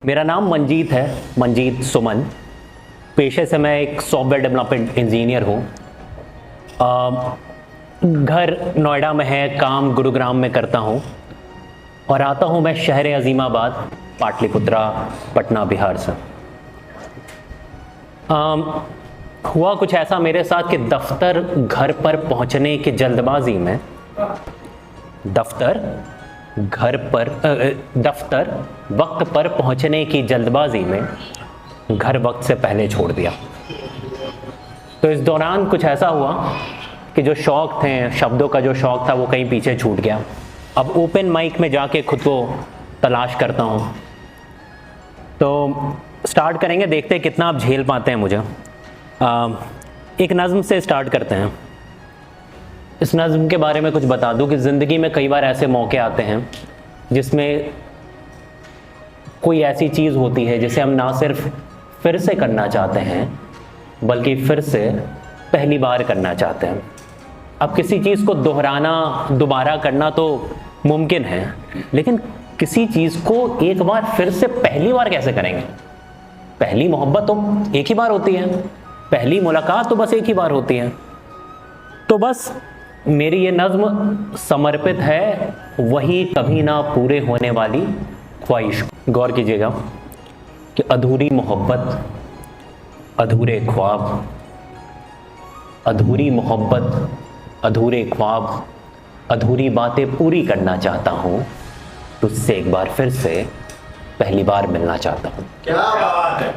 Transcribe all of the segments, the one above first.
मेरा नाम मंजीत है, मंजीत सुमन। पेशे से मैं एक सॉफ्टवेयर डेवलपमेंट इंजीनियर हूँ। घर नोएडा में है, काम गुरुग्राम में करता हूँ और आता हूँ मैं शहर अजीमाबाद, पाटलिपुत्रा, पटना, बिहार से। हुआ कुछ ऐसा मेरे साथ कि दफ्तर घर पर पहुँचने की जल्दबाजी में दफ्तर वक्त पर पहुंचने की जल्दबाजी में घर वक्त से पहले छोड़ दिया। तो इस दौरान कुछ ऐसा हुआ कि जो शौक थे, शब्दों का जो शौक था, वो कहीं पीछे छूट गया। अब ओपन माइक में जाके खुद को तलाश करता हूँ। तो स्टार्ट करेंगे, देखते हैं कितना आप झेल पाते हैं मुझे। एक नज़्म से स्टार्ट करते हैं। इस नज़्म के बारे में कुछ बता दूं कि ज़िंदगी में कई बार ऐसे मौके आते हैं जिसमें कोई ऐसी चीज़ होती है जिसे हम ना सिर्फ फिर से करना चाहते हैं बल्कि फिर से पहली बार करना चाहते हैं। अब किसी चीज़ को दोहराना, दोबारा करना तो मुमकिन है, लेकिन किसी चीज़ को एक बार फिर से पहली बार कैसे करेंगे? पहली मोहब्बत तो एक ही बार होती है, पहली मुलाकात तो बस एक ही बार होती है। तो बस मेरी ये नज़्म समर्पित है वही कभी ना पूरे होने वाली ख्वाहिश। गौर कीजिएगा कि अधूरी मोहब्बत, अधूरे ख्वाब, अधूरी मोहब्बत, अधूरे ख्वाब, अधूरी बातें पूरी करना चाहता हूँ, तुझसे एक बार फिर से पहली बार मिलना चाहता हूँ। क्या बात है।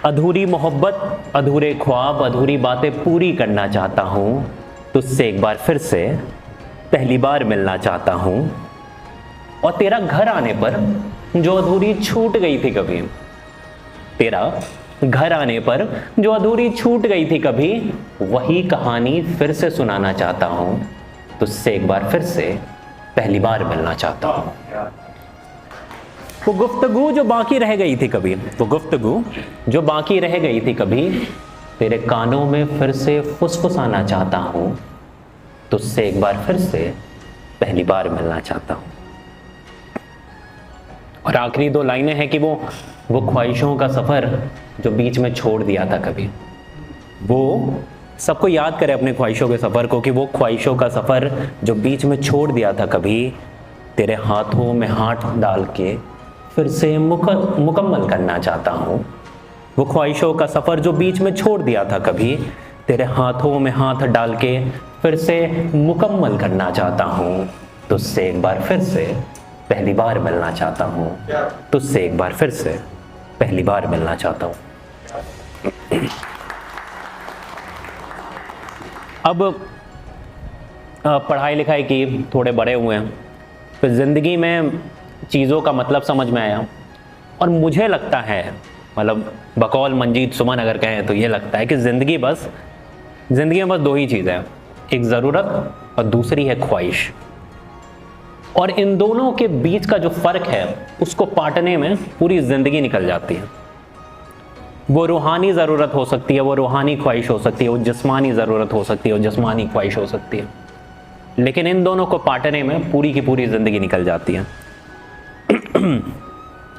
अधूरी मोहब्बत, अधूरे ख्वाब, अधूरी बातें पूरी करना चाहता हूँ, तुझसे एक बार फिर से पहली बार मिलना चाहता हूँ। और तेरा घर आने पर जो अधूरी छूट गई थी कभी, तेरा घर आने पर जो अधूरी छूट गई थी कभी, वही कहानी फिर से सुनाना चाहता हूँ, तुझसे एक बार फिर से पहली बार मिलना चाहता हूँ। वो गुफ्तगू जो बाकी रह गई थी कभी, वो गुफ्तगू जो बाकी रह गई थी कभी, तेरे कानों में फिर से फुसफुसाना चाहता हूँ, तुझसे एक बार फिर से पहली बार मिलना चाहता हूँ। और आखिरी दो लाइनें हैं कि वो ख्वाहिशों का सफ़र जो बीच में छोड़ दिया था कभी। वो सबको याद करे अपने ख्वाहिशों के सफ़र को कि वो ख्वाहिशों का सफ़र जो बीच में छोड़ दिया था कभी, तेरे हाथों में हाथ डाल के फिर से मुकम्मल करना चाहता हूँ। वो ख्वाहिशों का सफ़र जो बीच में छोड़ दिया था कभी, तेरे हाथों में हाथ डाल के फिर से मुकम्मल करना चाहता हूँ, तुझसे एक बार फिर से पहली बार मिलना चाहता हूँ, तुझसे एक बार फिर से पहली बार मिलना चाहता हूँ। अब पढ़ाई लिखाई की, थोड़े बड़े हुए हैं, फिर ज़िंदगी में चीज़ों का मतलब समझ में आया। और मुझे लगता है, मतलब बकौल मंजीत सुमन अगर कहें तो ये लगता है कि ज़िंदगी में बस दो ही चीज़ें हैं, एक ज़रूरत और दूसरी है ख्वाहिश। और इन दोनों के बीच का जो फ़र्क है उसको पाटने में पूरी ज़िंदगी निकल जाती है। वो रूहानी ज़रूरत हो सकती है, वो रूहानी ख्वाहिश हो सकती है, वो जिस्मानी ज़रूरत हो सकती है, वो जिस्मानी ख्वाहिश हो सकती है, लेकिन इन दोनों को पाटने में पूरी की पूरी ज़िंदगी निकल जाती है।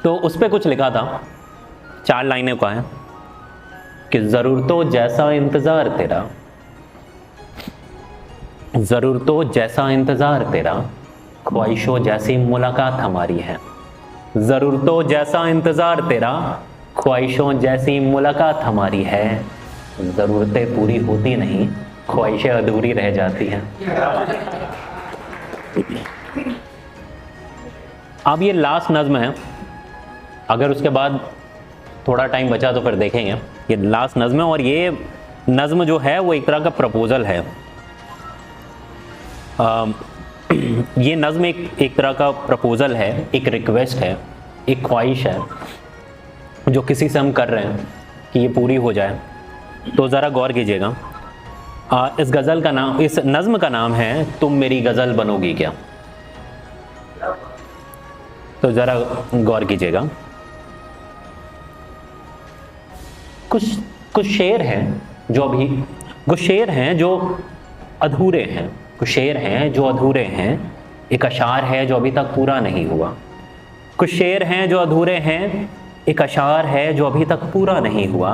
तो उस पर कुछ लिखा था, 4 लाइनें का है कि ज़रूरतों जैसा इंतज़ार तेरा, ज़रूरतों जैसा इंतज़ार तेरा, ख्वाहिशों जैसी मुलाकात हमारी है। ज़रूरतों जैसा इंतज़ार तेरा, ख्वाहिशों जैसी मुलाकात हमारी है। ज़रूरतें पूरी होती नहीं, ख्वाहिशें अधूरी रह जाती हैं। अब ये लास्ट नज़्म है, अगर उसके बाद थोड़ा टाइम बचा तो फिर देखेंगे। ये लास्ट नज़्म है और ये नज़्म जो है वो एक तरह का प्रपोज़ल है। ये नज़्म एक तरह का प्रपोज़ल है, एक रिक्वेस्ट है, एक ख्वाहिश है जो किसी से हम कर रहे हैं कि ये पूरी हो जाए। तो ज़रा गौर कीजिएगा। इस गज़ल का नाम, इस नज़्म का नाम है तुम मेरी गज़ल बनोगी क्या। तो ज़रा गौर कीजिएगा। कुछ शेर हैं जो अधूरे हैं, कुछ शेर हैं जो अधूरे हैं, एक अशार है जो अभी तक पूरा नहीं हुआ। कुछ शेर हैं जो अधूरे हैं, एक अशार है जो अभी तक पूरा नहीं हुआ,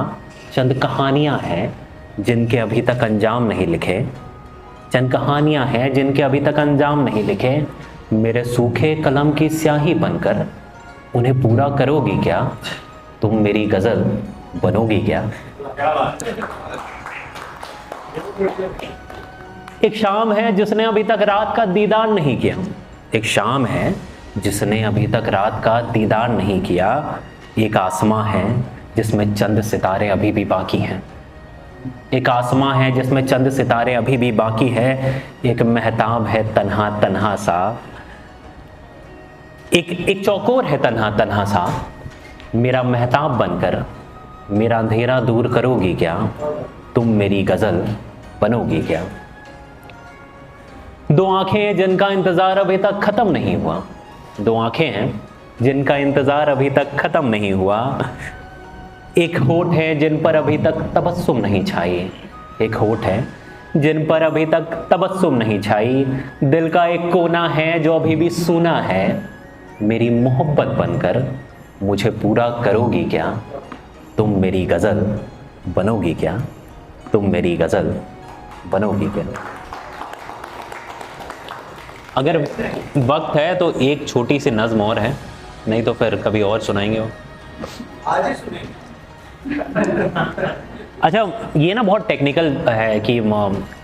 चंद कहानियाँ हैं जिनके अभी तक अंजाम नहीं लिखे, चंद कहानियाँ हैं जिनके अभी तक अंजाम नहीं लिखे। मेरे सूखे कलम की स्याही बनकर उन्हें पूरा करोगी क्या? तुम मेरी गज़ल बनोगी क्या? एक शाम है जिसने अभी तक रात का दीदार नहीं किया, एक शाम है जिसने अभी तक रात का दीदार नहीं किया। एक आसमां है जिसमें चंद सितारे अभी भी बाकी हैं, एक आसमां है जिसमें चंद सितारे अभी भी बाकी है। एक महताब है तन्हा तन्हा सा, एक चौकोर है तन्हा तन्हा सा। मेरा महताब बनकर मेरा अंधेरा दूर करोगी क्या? तुम मेरी गज़ल बनोगी क्या? दो आंखें हैं जिनका इंतज़ार अभी तक ख़त्म नहीं हुआ, दो आंखें हैं जिनका इंतज़ार अभी तक ख़त्म नहीं हुआ। एक होठ है जिन पर अभी तक तबस्सुम नहीं छाई, एक होठ है जिन पर अभी तक तबस्सुम नहीं छाई। दिल का एक कोना है जो अभी भी सूना है। मेरी मोहब्बत बनकर मुझे पूरा करोगी क्या? तुम मेरी गज़ल बनोगी क्या? तुम मेरी गज़ल बनोगी क्या? अगर वक्त है तो एक छोटी सी नज़्म और है, नहीं तो फिर कभी और सुनाएंगे वो। आज ही सुनेंगे। अच्छा, ये ना बहुत टेक्निकल है कि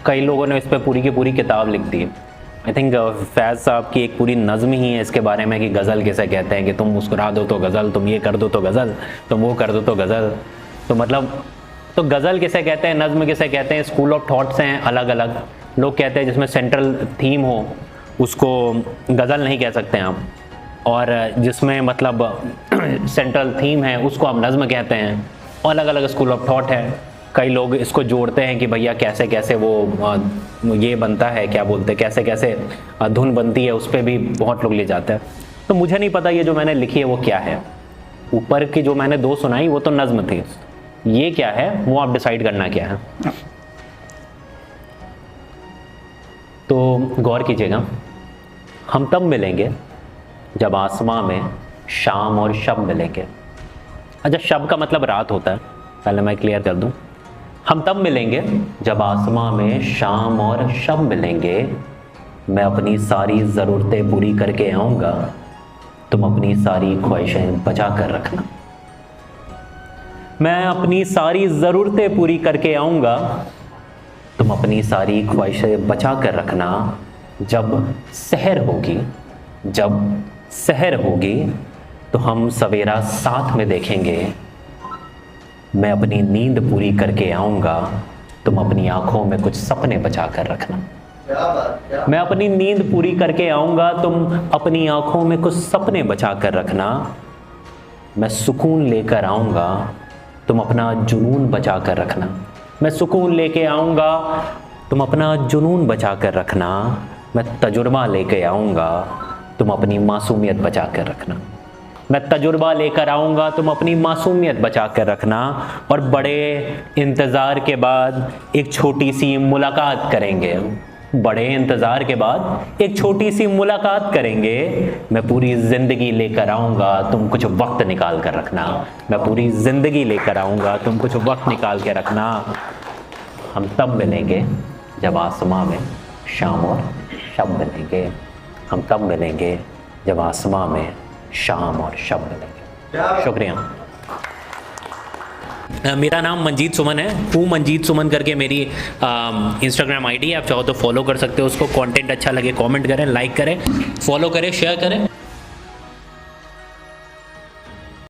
कई लोगों ने इस पर पूरी की पूरी किताब लिख दी। आई थिंक फैज़ साहब की एक पूरी नज़्म ही है इसके बारे में कि गज़ल किसे कहते हैं, कि तुम मुस्कुरा दो तो गज़ल, तुम ये कर दो तो गज़ल, तुम वो कर दो तो गज़ल। तो मतलब तो गज़ल किसे कहते हैं, नज़्म किसे कहते हैं, स्कूल ऑफ थॉट्स हैं अलग अलग। लोग कहते हैं जिसमें सेंट्रल थीम हो उसको गज़ल नहीं कह सकते आप, और जिसमें मतलब सेंट्रल थीम है उसको आप नज़्म कहते हैं। अलग अलग स्कूल ऑफ थॉट है। कई लोग इसको जोड़ते हैं कि भैया कैसे कैसे वो ये बनता है, क्या बोलते हैं, कैसे कैसे धुन बनती है, उस पर भी बहुत लोग ले जाते हैं। तो मुझे नहीं पता ये जो मैंने लिखी है वो क्या है। ऊपर की जो मैंने दो सुनाई वो तो नज़्म थी, ये क्या है वो आप डिसाइड करना क्या है। तो गौर कीजिएगा, हम तब मिलेंगे जब आसमां में शाम और शब मिलेंगे। अच्छा, शब का मतलब रात होता है, पहले मैं क्लियर कर दूं। हम तब मिलेंगे जब आसमां में शाम और शब मिलेंगे। मैं अपनी सारी ज़रूरतें पूरी करके आऊँगा, तुम अपनी सारी ख्वाहिशें बचा कर रखना। मैं अपनी सारी ज़रूरतें पूरी करके आऊँगा, तुम अपनी सारी ख्वाहिशें बचा कर रखना। जब सहर होगी, जब सहर होगी तो हम सवेरा साथ में देखेंगे। मैं अपनी नींद पूरी करके आऊँगा, तुम अपनी आँखों में कुछ सपने बचा कर रखना। मैं अपनी नींद पूरी करके आऊँगा, तुम अपनी आँखों में कुछ सपने बचा कर रखना। मैं सुकून लेकर आऊँगा, तुम अपना जुनून बचा कर रखना। मैं सुकून लेके आऊँगा, तुम अपना जुनून बचा कर रखना। मैं तजुर्बा लेके आऊँगा, तुम अपनी मासूमियत बचा कर रखना। मैं तजुर्बा लेकर आऊँगा, तुम अपनी मासूमियत बचा कर रखना। और बड़े इंतज़ार के बाद एक छोटी सी मुलाकात करेंगे। बड़े इंतज़ार के बाद एक छोटी सी मुलाकात करेंगे। मैं पूरी ज़िंदगी लेकर आऊँगा, तुम कुछ वक्त निकाल कर रखना। मैं पूरी ज़िंदगी लेकर आऊँगा, तुम कुछ वक्त निकाल के रखना। हम तब मिलेंगे जब आसमां में शाम और शब मिलेंगे। हम तब मिलेंगे जब आसमां में शाम और शब मिलेंगे। शुक्रिया। मेरा नाम मंजीत सुमन है, हूँ मंजीत सुमन करके मेरी इंस्टाग्राम आईडी है। आप चाहो तो फॉलो कर सकते हो उसको। कंटेंट अच्छा लगे कमेंट करें, लाइक करें, फॉलो करें, शेयर करें।